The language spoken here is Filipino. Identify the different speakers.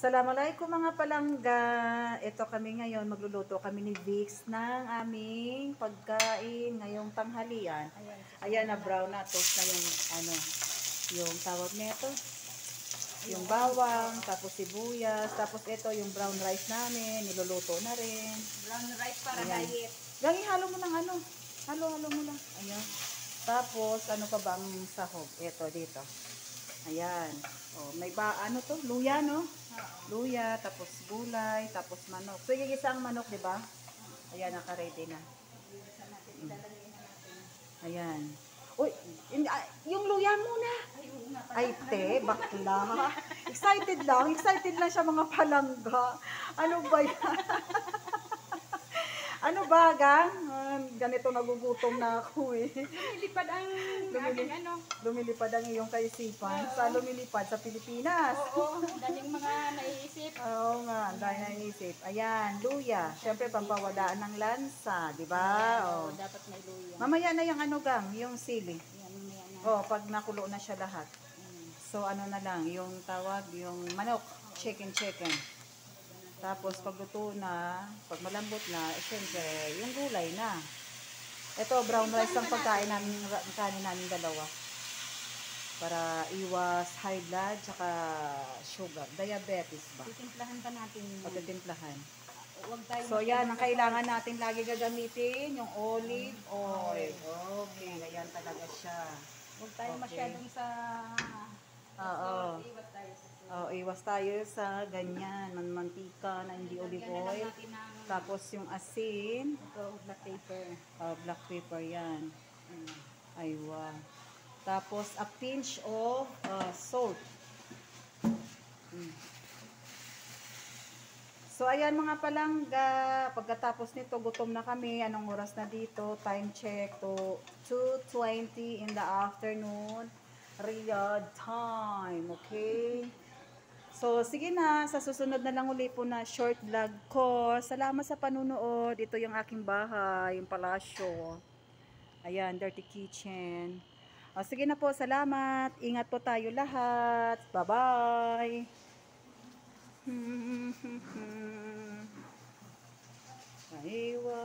Speaker 1: Assalamualaikum mga palangga. Ito kami ngayon, magluluto kami ni Vix ng aming pagkain ngayong tanghalian. Ayan na, brown na, toast na yung ano, yung tawag nito. Yung bawang, tapos sibuyas, tapos ito yung brown rice namin, niluluto na rin.
Speaker 2: Brown rice para
Speaker 1: Ayan.
Speaker 2: diet.
Speaker 1: Gangi, halo mo ng ano. Halo mo lang. Ayan. Tapos, ano pa bang sahog? Ito, dito. Ayan. Oh, may ano to? Luya, no? Luya, tapos gulay, tapos manok. So, igigisa ang manok, di ba? Ayan, naka-ready na. Ayan. Uy, yung luya muna. Ay, te, bakla. Excited lang siya mga palangga. Ano ba yan? Ano ba, gang? Ganito nagugutom na ako eh.
Speaker 2: Lumilipad ang aking ano.
Speaker 1: Lumilipad ang iyong kaisipan. Sa lumilipad sa Pilipinas.
Speaker 2: Oo, daling mga naiisip.
Speaker 1: Oo nga, dahil naisip. Ayan, luya. Siyempre, pampawalaan ng lansa, di ba?
Speaker 2: Oo,
Speaker 1: Oh.
Speaker 2: dapat may luya.
Speaker 1: Mamaya na yung ano, gang, yung sili.
Speaker 2: Yan, yan na.
Speaker 1: Oh, pag nakulo na siya lahat. So, ano na lang, yung tawag, yung manok, chicken. Tapos, pag luto na, pag malambot na, siyempre, yung gulay na. Ito, brown rice ang pagkain namin, kanin namin dalawa. Para iwas high blood, tsaka sugar, diabetes ba?
Speaker 2: Titimplahan pa natin.
Speaker 1: Patitimplahan.
Speaker 2: Huwag tayo.
Speaker 1: So, yan, ang kailangan natin lagi gagamitin, yung olive oil. Okay, ayan talaga siya.
Speaker 2: Huwag tayo
Speaker 1: Okay.
Speaker 2: masyadong sa...
Speaker 1: Oo.
Speaker 2: Iwas tayo sa...
Speaker 1: Oh, iwas tayo sa ganyan, mantika na hindi olive
Speaker 2: Lagyan na lang
Speaker 1: oil.
Speaker 2: natin ng
Speaker 1: Tapos yung asin,
Speaker 2: ito, black pepper.
Speaker 1: black pepper yan. Aywa. Tapos a pinch of salt. So ayan mga palangga, pagkatapos nito gutom na kami. Anong oras na dito? Time check to 2:20 in the afternoon. Riyadh time, okay? So, sige na. Sa susunod na lang uli po na short vlog ko. Salamat sa panunood. Ito yung aking bahay, yung palasyo. Ayan, dirty kitchen. O, sige na po, salamat. Ingat po tayo lahat. Bye-bye. Aywa.